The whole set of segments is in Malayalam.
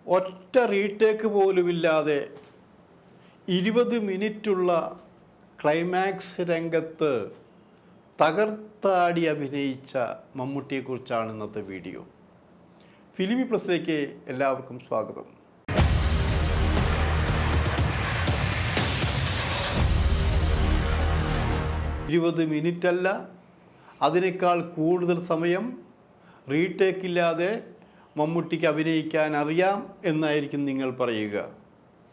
ഒറ്റ റീടേക്ക് പോലുമില്ലാതെ 20 മിനിറ്റുള്ള ക്ലൈമാക്സ് രംഗത്ത് തകർത്താടി അഭിനയിച്ച മമ്മൂട്ടിയെക്കുറിച്ചാണ് ഇന്നത്തെ വീഡിയോ. ഫിലിമി പ്ലസിലേക്ക് എല്ലാവർക്കും സ്വാഗതം. മിനിറ്റല്ല, അതിനേക്കാൾ കൂടുതൽ സമയം റീടേക്കില്ലാതെ മമ്മൂട്ടിക്ക് അഭിനയിക്കാൻ അറിയാം എന്നായിരിക്കും നിങ്ങൾ പറയുക.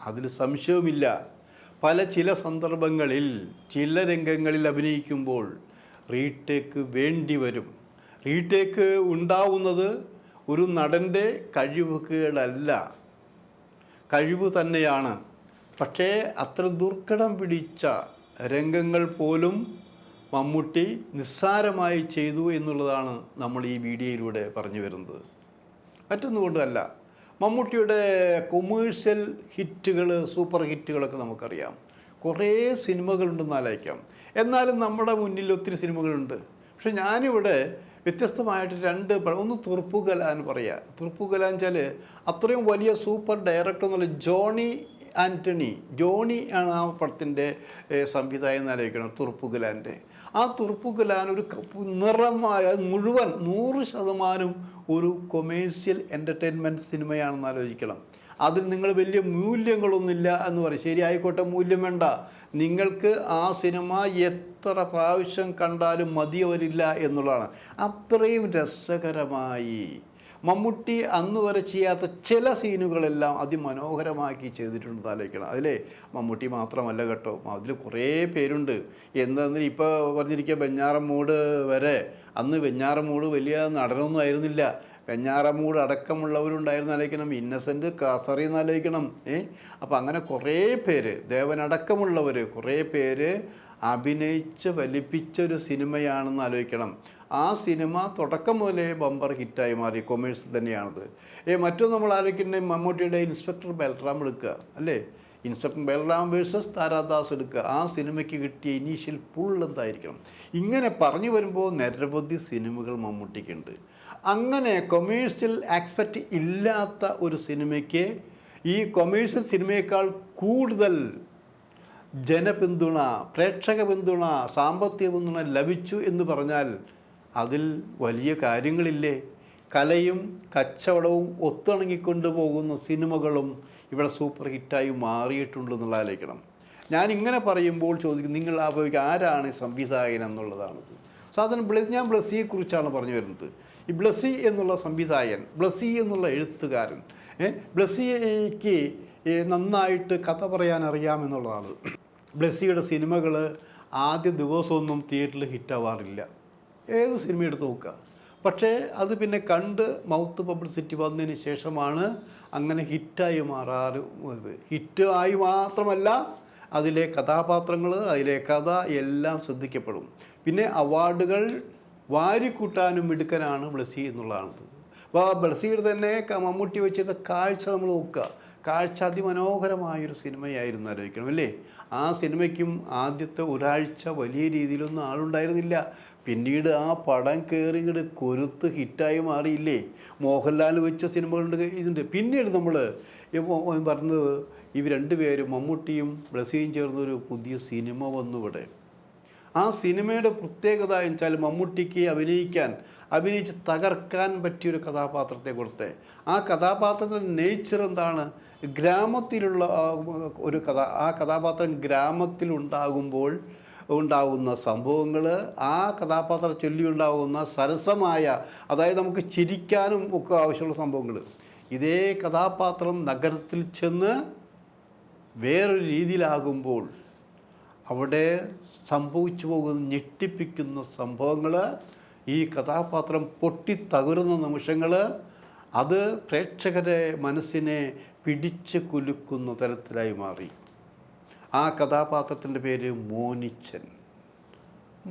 അതിൽ സംശയവുമില്ല. ചില സന്ദർഭങ്ങളിൽ ചില രംഗങ്ങളിൽ അഭിനയിക്കുമ്പോൾ റീടേക്ക് വേണ്ടി വരും. റീടേക്ക് ഉണ്ടാവുന്നത് ഒരു നടൻ്റെ കഴിവുകേടല്ല, കഴിവ് തന്നെയാണ്. പക്ഷേ അത്ര ദുർഘടം പിടിച്ച രംഗങ്ങൾ പോലും മമ്മൂട്ടി നിസ്സാരമായി ചെയ്തു എന്നുള്ളതാണ് നമ്മൾ ഈ വീഡിയോയിലൂടെ പറഞ്ഞു വരുന്നത്. മറ്റൊന്നുകൊണ്ടല്ല, മമ്മൂട്ടിയുടെ കൊമേഴ്ഷ്യൽ ഹിറ്റുകൾ, സൂപ്പർ ഹിറ്റുകളൊക്കെ നമുക്കറിയാം. കുറേ സിനിമകളുണ്ടെന്ന് ആലോചിക്കാം. എന്നാലും നമ്മുടെ മുന്നിൽ ഒത്തിരി സിനിമകളുണ്ട്. പക്ഷെ ഞാനിവിടെ വ്യത്യസ്തമായിട്ട് ഒന്ന് തുറുപ്പുകലാൻ പറയാം. തുറുപ്പുകലാൻ വെച്ചാൽ അത്രയും വലിയ സൂപ്പർ ഡയറക്ടർ എന്നുള്ള ജോണി ആണ് ആ പടത്തിൻ്റെ സംവിധായകൻ എന്നാലോചിക്കണം. തുറുപ്പുകലാൻ്റെ ആ തുറുപ്പുകലാൻ ഒരു നിറമായ മുഴുവൻ 100% ഒരു കൊമേഴ്സ്യൽ എൻ്റർടൈൻമെൻറ്റ് സിനിമയാണെന്ന് ആലോചിക്കണം. അതിൽ നിങ്ങൾ വലിയ മൂല്യങ്ങളൊന്നുമില്ല എന്ന് പറയും. ശരി, ആയിക്കോട്ടെ, മൂല്യം വേണ്ട. നിങ്ങൾക്ക് ആ സിനിമ എത്ര പ്രാവശ്യം കണ്ടാലും മതിയവരില്ല എന്നുള്ളതാണ്. അത്രയും രസകരമായി മമ്മൂട്ടി അന്ന് വരെ ചെയ്യാത്ത ചില സീനുകളെല്ലാം അതിമനോഹരമാക്കി ചെയ്തിട്ടുണ്ട് ആലോചിക്കണം. അതിലെ മമ്മൂട്ടി മാത്രമല്ല കേട്ടോ, അതിൽ കുറേ പേരുണ്ട്. എന്താണെന്ന് ഇപ്പോൾ പറഞ്ഞിരിക്കുക വെഞ്ഞാറമ്മൂട് വരെ. അന്ന് വെഞ്ഞാറമ്മൂട് വലിയ നടനൊന്നും ആയിരുന്നില്ല. വെഞ്ഞാറമ്മൂട് അടക്കമുള്ളവരുണ്ടായിരുന്നു ആലോചിക്കണം. ഇന്നസെൻ്റ് കാസറി എന്നാലോചിക്കണം. അപ്പം അങ്ങനെ കുറേ പേര്, ദേവനടക്കമുള്ളവർ കുറേ പേര് അഭിനയിച്ച് വലിപ്പിച്ചൊരു സിനിമയാണെന്ന് ആലോചിക്കണം. ആ സിനിമ തുടക്കം മുതലേ ബമ്പർ ഹിറ്റായി മാറി. കൊമേഴ്സ് തന്നെയാണത്. മറ്റൊന്ന് നമ്മൾ ആലോചിക്കുന്ന മമ്മൂട്ടിയുടെ ഇൻസ്പെക്ടർ ബൽറാം എടുക്കുക, അല്ലേ? ഇൻസ്പെക്ടർ ബൽറാം വേഴ്സസ് താരാദാസ് എടുക്കുക. ആ സിനിമയ്ക്ക് കിട്ടിയ ഇനീഷ്യൽ പുൾ എന്തായിരിക്കണം? ഇങ്ങനെ പറഞ്ഞു വരുമ്പോൾ നിരവധി സിനിമകൾ മമ്മൂട്ടിക്കുണ്ട്. അങ്ങനെ കൊമേഴ്സ്യൽ ആസ്പെക്റ്റ് ഇല്ലാത്ത ഒരു സിനിമയ്ക്ക് ഈ കൊമേഴ്സ്യൽ സിനിമയേക്കാൾ കൂടുതൽ ജനപിന്തുണ, പ്രേക്ഷക പിന്തുണ, സാമ്പത്തിക പിന്തുണ ലഭിച്ചു എന്ന് പറഞ്ഞാൽ അതിൽ വലിയ കാര്യങ്ങളില്ലേ? കലയും കച്ചവടവും ഒത്തിണങ്ങിക്കൊണ്ടു പോകുന്ന സിനിമകളും ഇവിടെ സൂപ്പർ ഹിറ്റായി മാറിയിട്ടുണ്ടെന്നുള്ള ആലോചിക്കണം. ഞാനിങ്ങനെ പറയുമ്പോൾ ചോദിക്കും, നിങ്ങൾ ആലോചിക്കുക ആരാണ് സംവിധായകൻ എന്നുള്ളതാണ്. സാധാരണ ഞാൻ ബ്ലസ്സിയെക്കുറിച്ചാണ് പറഞ്ഞു വരുന്നത്. ഈ ബ്ലസ്സി എന്നുള്ള സംവിധായകൻ, ബ്ലസ്സി എന്നുള്ള എഴുത്തുകാരൻ, ബ്ലസ്സിക്ക് നന്നായിട്ട് കഥ പറയാൻ അറിയാമെന്നുള്ളതാണ്. ബ്ലസ്സിയുടെ സിനിമകൾ ആദ്യ ദിവസമൊന്നും തിയേറ്ററിൽ ഹിറ്റാവാറില്ല. ഏത് സിനിമ എടുത്ത് നോക്കുക. പക്ഷേ അത് പിന്നെ കണ്ട് മൗത്ത് പബ്ലിസിറ്റി വന്നതിന് ശേഷമാണ് അങ്ങനെ ഹിറ്റായി മാറാറ്. ഹിറ്റ് ആയി മാത്രമല്ല, അതിലെ കഥാപാത്രങ്ങൾ, അതിലെ കഥ എല്ലാം ശ്രദ്ധിക്കപ്പെടും. പിന്നെ അവാർഡുകൾ വാരിക്കൂട്ടാനും മിടുക്കനാണ് ബ്ലസ്സി എന്നുള്ളതാണ്. അപ്പോൾ ബ്ലസ്സിയുടെ തന്നെ മമ്മൂട്ടി വെച്ചിരുന്ന കാഴ്ച നമ്മൾ നോക്കുക. കാഴ്ച അതിമനോഹരമായൊരു സിനിമയായിരുന്നു ആലോചിക്കണം, അല്ലേ? ആ സിനിമയ്ക്കും ആദ്യത്തെ ഒരാഴ്ച വലിയ രീതിയിലൊന്നും ആളുണ്ടായിരുന്നില്ല. പിന്നീട് ആ പടം കയറി ഇങ്ങോട്ട് കൊരുത്ത് ഹിറ്റായി മാറിയില്ലേ? മോഹൻലാൽ വെച്ച സിനിമകളുണ്ട്, ഇതുണ്ട്. പിന്നീട് നമ്മൾ പറഞ്ഞത് ഇവർ രണ്ടുപേരും മമ്മൂട്ടിയും ബ്ലസ്സിയും ചേർന്നൊരു പുതിയ സിനിമ വന്നു ഇവിടെ. ആ സിനിമയുടെ പ്രത്യേകത എന്ന് വെച്ചാൽ മമ്മൂട്ടിക്ക് അഭിനയിച്ച് തകർക്കാൻ പറ്റിയൊരു കഥാപാത്രത്തെ കൊടുത്തേ. ആ കഥാപാത്രത്തിൻ്റെ നേച്ചർ എന്താണ്? ഗ്രാമത്തിലുള്ള ഒരു ആ കഥാപാത്രം ഗ്രാമത്തിലുണ്ടാകുമ്പോൾ ഉണ്ടാകുന്ന സംഭവങ്ങൾ, ആ കഥാപാത്രം ചൊല്ലിയുണ്ടാകുന്ന സരസമായ, അതായത് നമുക്ക് ചിരിക്കാനും ഒക്കെ ആവശ്യമുള്ള സംഭവങ്ങൾ. ഇതേ കഥാപാത്രം നഗരത്തിൽ ചെന്ന് വേറൊരു രീതിയിലാകുമ്പോൾ അവിടെ സംഭവിച്ചു പോകുന്ന ഞെട്ടിപ്പിക്കുന്ന സംഭവങ്ങൾ, ഈ കഥാപാത്രം പൊട്ടിത്തകരുന്ന നിമിഷങ്ങൾ, അത് പ്രേക്ഷകരെ മനസ്സിനെ പിടിച്ച് കുലുക്കുന്ന തരത്തിലായി മാറി. ആ കഥാപാത്രത്തിൻ്റെ പേര് മോനിച്ചൻ.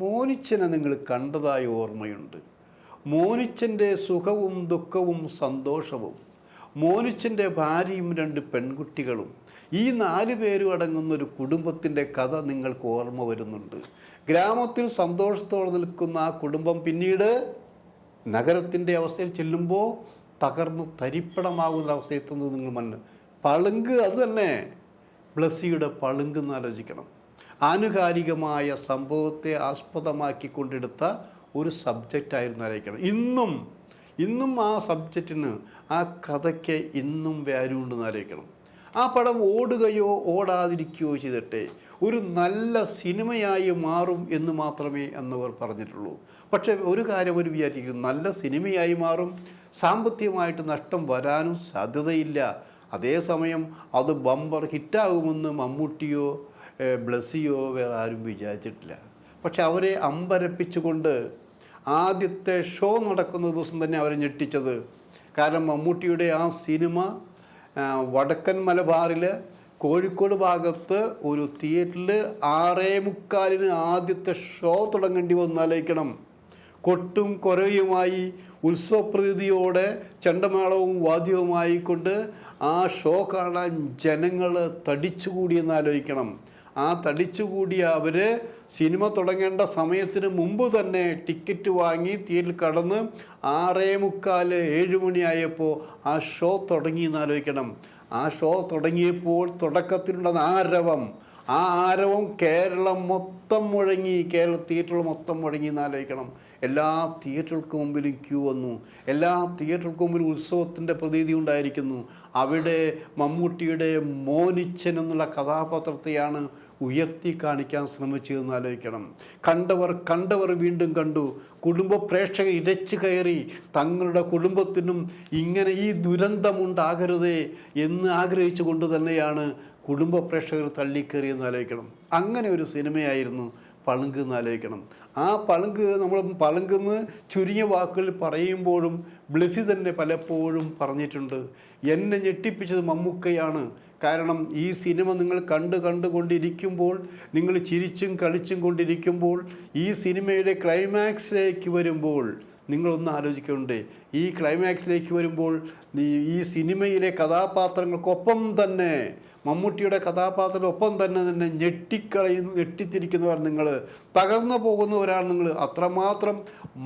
മോനിച്ചനെ നിങ്ങൾ കണ്ടതായി ഓർമ്മയുണ്ട്. മോനിച്ചൻ്റെ സുഖവും ദുഃഖവും സന്തോഷവും, മോനിച്ചൻ്റെ ഭാര്യയും 2 പെൺകുട്ടികളും, ഈ 4 പേരും അടങ്ങുന്നൊരു കുടുംബത്തിൻ്റെ കഥ നിങ്ങൾക്ക് ഓർമ്മ വരുന്നുണ്ട്. ഗ്രാമത്തിൽ സന്തോഷത്തോടെ നിൽക്കുന്ന ആ കുടുംബം പിന്നീട് നഗരത്തിൻ്റെ അവസ്ഥയിൽ ചെല്ലുമ്പോൾ തകർന്ന് തരിപ്പണമാകുന്ന അവസ്ഥയെത്തുന്നത് നിങ്ങൾ പളുങ്ക് അത് തന്നെ. ബ്ലസ്സിയുടെ പളുങ്ക് എന്ന് ആലോചിക്കണം. ആനുകാലികമായ സംഭവത്തെ ആസ്പദമാക്കിക്കൊണ്ടെടുത്ത ഒരു സബ്ജക്റ്റായിരുന്നു ആലോചിക്കണം. ഇന്നും ആ സബ്ജക്റ്റിന്, ആ കഥയ്ക്ക് ഇന്നും വാല്യൂ ഉണ്ടെന്ന് ആലോചിക്കണം. ആ പടം ഓടുകയോ ഓടാതിരിക്കുകയോ ചെയ്തിട്ടെ ഒരു നല്ല സിനിമയായി മാറും എന്ന് മാത്രമേ അന്നവർ പറഞ്ഞിട്ടുള്ളൂ. പക്ഷേ ഒരു കാര്യം അവർ വിചാരിക്കുന്നു, നല്ല സിനിമയായി മാറും, സാമ്പത്തികമായിട്ട് നഷ്ടം വരാനും സാധ്യതയില്ല. അതേസമയം അത് ബമ്പർ ഹിറ്റാകുമെന്ന് മമ്മൂട്ടിയോ ബ്ലസ്സിയോ വേറെ ആരും വിചാരിച്ചിട്ടില്ല. പക്ഷെ അവരെ അമ്പരപ്പിച്ചുകൊണ്ട് ആദ്യത്തെ ഷോ നടക്കുന്ന ദിവസം തന്നെ അവരെ ഞെട്ടിച്ചത്. കാരണം മമ്മൂട്ടിയുടെ ആ സിനിമ വടക്കൻ മലബാറിൽ കോഴിക്കോട് ഭാഗത്ത് ഒരു തിയേറ്ററിൽ 6:45 ആദ്യത്തെ ഷോ തുടങ്ങേണ്ടി വന്നാലേക്കണം. കൊട്ടും കൊരയുമായി ഉത്സവപ്രതീതിയോടെ ചെണ്ടമേളവും വാദ്യവുമായിക്കൊണ്ട് ആ ഷോ കാണാൻ ജനങ്ങൾ തടിച്ചുകൂടിയെന്നാലോചിക്കണം. ആ തടിച്ചുകൂടിയ അവർ സിനിമ തുടങ്ങേണ്ട സമയത്തിന് മുമ്പ് തന്നെ ടിക്കറ്റ് വാങ്ങി തിയേറ്ററിൽ കടന്ന് 6:45 7 മണിയായപ്പോൾ ആ ഷോ തുടങ്ങിയെന്നാലോചിക്കണം. ആ ഷോ തുടങ്ങിയപ്പോൾ തുടക്കത്തിലുണ്ടെന്ന ആ ആരവം കേരളം മൊത്തം മുഴങ്ങി, കേരള തിയേറ്ററുകൾ മൊത്തം മുഴങ്ങി എന്നാലോചിക്കണം. എല്ലാ തിയേറ്ററുകൾക്ക് മുമ്പിലും ക്യൂ വന്നു. എല്ലാ തിയേറ്ററുകൾക്ക് മുമ്പിലും ഉത്സവത്തിൻ്റെ പ്രതീതി ഉണ്ടായിരിക്കുന്നു. അവിടെ മമ്മൂട്ടിയുടെ മോനിച്ചൻ എന്നുള്ള കഥാപാത്രത്തെയാണ് ഉയർത്തി കാണിക്കാൻ ശ്രമിച്ചതെന്ന് ആലോചിക്കണം. കണ്ടവർ വീണ്ടും കണ്ടു. കുടുംബ പ്രേക്ഷകർ ഇരച്ചു കയറി തങ്ങളുടെ കുടുംബത്തിനും ഇങ്ങനെ ഈ ദുരന്തമുണ്ടാകരുതേ എന്ന് ആഗ്രഹിച്ചു കൊണ്ട് തന്നെയാണ് കുടുംബ പ്രേക്ഷകർ തള്ളിക്കയറിയെന്ന് ആലോചിക്കണം. അങ്ങനെ ഒരു സിനിമയായിരുന്നു പളുങ്ക് എന്ന് ആലോചിക്കണം. ആ പളുങ്ക് നമ്മൾ പളുങ്കെന്ന് ചുരുങ്ങിയ വാക്കുകളിൽ പറയുമ്പോഴും ബ്ലസ്സി തന്നെ പലപ്പോഴും പറഞ്ഞിട്ടുണ്ട്, എന്നെ ഞെട്ടിപ്പിച്ചത് മമ്മൂക്കയാണ്. കാരണം ഈ സിനിമ നിങ്ങൾ കണ്ടുകൊണ്ടിരിക്കുമ്പോൾ, നിങ്ങൾ ചിരിച്ചും കളിച്ചും കൊണ്ടിരിക്കുമ്പോൾ, ഈ സിനിമയുടെ ക്ലൈമാക്സിലേക്ക് വരുമ്പോൾ നിങ്ങളൊന്ന് ആലോചിക്കുന്നുണ്ട്. ഈ ക്ലൈമാക്സിലേക്ക് വരുമ്പോൾ ഈ സിനിമയിലെ കഥാപാത്രങ്ങൾക്കൊപ്പം തന്നെ, മമ്മൂട്ടിയുടെ കഥാപാത്രത്തിനൊപ്പം തന്നെ ഞെട്ടിത്തിരിക്കുന്നവർ നിങ്ങൾ, തകർന്നു പോകുന്നവരാണ് നിങ്ങൾ. അത്രമാത്രം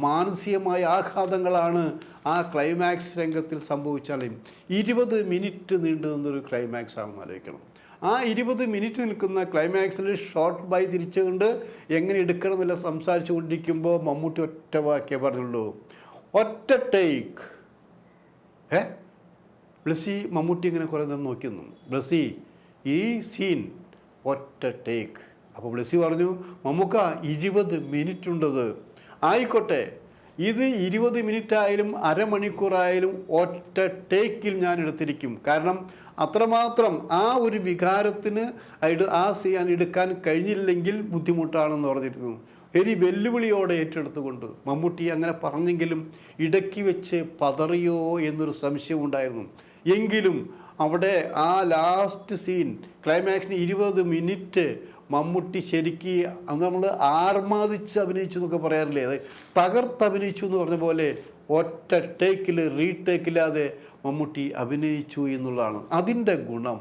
മാനസികമായ ആഘാതങ്ങളാണ് ആ ക്ലൈമാക്സ് രംഗത്തിൽ സംഭവിച്ചാലും. 20 മിനിറ്റ് നീണ്ടു നിന്നൊരു ക്ലൈമാക്സ് ആണെന്ന് ആലോചിക്കണം. ആ 20 മിനിറ്റ് നിൽക്കുന്ന ക്ലൈമാക്സിൽ ഷോർട്ട് ബൈ തിരിച്ചുകൊണ്ട് എങ്ങനെ എടുക്കണമെന്നില്ല സംസാരിച്ചു കൊണ്ടിരിക്കുമ്പോൾ മമ്മൂട്ടി ഒറ്റ വാക്കേ പറഞ്ഞുള്ളൂ, ഒറ്റ ടേക്ക്. ബ്ലസ്സി മമ്മൂട്ടി ഇങ്ങനെ കുറേ നേരം നോക്കിയിരുന്നു. ബ്ലസ്സി ഈ സീൻ ഒറ്റ ടേക്ക്. അപ്പോൾ ബ്ലസ്സി പറഞ്ഞു, മമ്മൂക്ക 20 മിനിറ്റ് ഉണ്ടത്. ആയിക്കോട്ടെ, ഇത് 20 മിനിറ്റ് ആയാലും അരമണിക്കൂറായാലും ഒറ്റ ടേക്കിൽ ഞാൻ എടുത്തിരിക്കും. കാരണം അത്രമാത്രം ആ ഒരു വികാരത്തിന് ആ സീൻ എടുക്കാൻ കഴിഞ്ഞില്ലെങ്കിൽ ബുദ്ധിമുട്ടാണെന്ന് പറഞ്ഞിരുന്നു. ഒരു വെല്ലുവിളിയോടെ ഏറ്റെടുത്തുകൊണ്ട് മമ്മൂട്ടി അങ്ങനെ പറഞ്ഞെങ്കിലും ഇടയ്ക്ക് വെച്ച് പതറിയോ എന്നൊരു സംശയം ഉണ്ടായിരുന്നു. എങ്കിലും അവിടെ ആ ലാസ്റ്റ് സീൻ ക്ലൈമാക്സിന് 20 മിനിറ്റ് മമ്മൂട്ടി ശരിക്ക് നമ്മൾ ആർമാദിച്ച് അഭിനയിച്ചു എന്നൊക്കെ പറയാറില്ലേ, അത് തകർത്തഭിനയിച്ചു എന്ന് പറഞ്ഞ പോലെ ഒറ്റ ടേക്കിൽ റീടേക്കില്ലാതെ മമ്മൂട്ടി അഭിനയിച്ചു എന്നുള്ളതാണ് അതിൻ്റെ ഗുണം,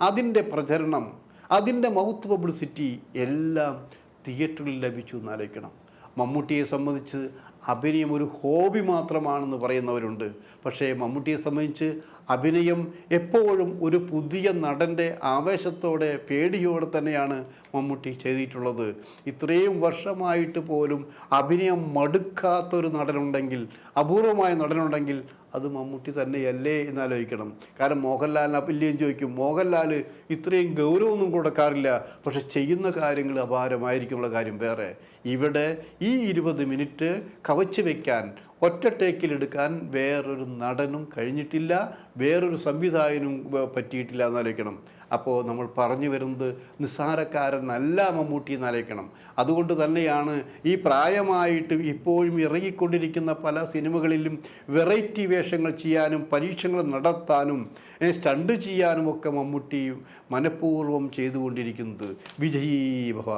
അതിൻ്റെ പ്രചരണം, അതിൻ്റെ മൗത്ത് പബ്ലിസിറ്റി എല്ലാം തിയേറ്ററിൽ ലഭിച്ചു എന്നാലോചിക്കണം. മമ്മൂട്ടിയെ സംബന്ധിച്ച് അഭിനയം ഒരു ഹോബി മാത്രമാണെന്ന് പറയുന്നവരുണ്ട്. പക്ഷേ മമ്മൂട്ടിയെ സംബന്ധിച്ച് അഭിനയം എപ്പോഴും ഒരു പുതിയ നടൻ്റെ ആവേശത്തോടെ പേടിയോടെ തന്നെയാണ് മമ്മൂട്ടി ചെയ്തിട്ടുള്ളത്. ഇത്രയും വർഷമായിട്ട് പോലും അഭിനയം മടുക്കാത്തൊരു നടനുണ്ടെങ്കിൽ, അപൂർവമായ നടനുണ്ടെങ്കിൽ അത് മമ്മൂട്ടി തന്നെയല്ലേ എന്നാലോചിക്കണം. കാരണം മോഹൻലാലിന് അപ്പില്യം ചോദിക്കും, മോഹൻലാൽ ഇത്രയും ഗൗരവമൊന്നും കൊടുക്കാറില്ല, പക്ഷെ ചെയ്യുന്ന കാര്യങ്ങൾ അപാരമായിരിക്കുമുള്ള കാര്യം വേറെ. ഇവിടെ ഈ 20 മിനിറ്റ് കവച്ച് വയ്ക്കാൻ, ഒറ്റ ടേക്കിലെടുക്കാൻ വേറൊരു നടനും കഴിഞ്ഞിട്ടില്ല, വേറൊരു സംവിധായകനും പറ്റിയിട്ടില്ല എന്നാലോചിക്കണം. അപ്പോൾ നമ്മൾ പറഞ്ഞു വരുന്നത് നിസ്സാരക്കാരനല്ല മമ്മൂട്ടി എന്നാലോചിക്കണം. അതുകൊണ്ട് തന്നെയാണ് ഈ പ്രായമായിട്ട് ഇപ്പോഴും ഇറങ്ങിക്കൊണ്ടിരിക്കുന്ന പല സിനിമകളിലും വെറൈറ്റി വേഷങ്ങൾ ചെയ്യാനും പരീക്ഷണങ്ങൾ നടത്താനും സ്റ്റണ്ട് ചെയ്യാനുമൊക്കെ മമ്മൂട്ടി മനഃപൂർവ്വം ചെയ്തുകൊണ്ടിരിക്കുന്നത്. വിജയീ ഭവ.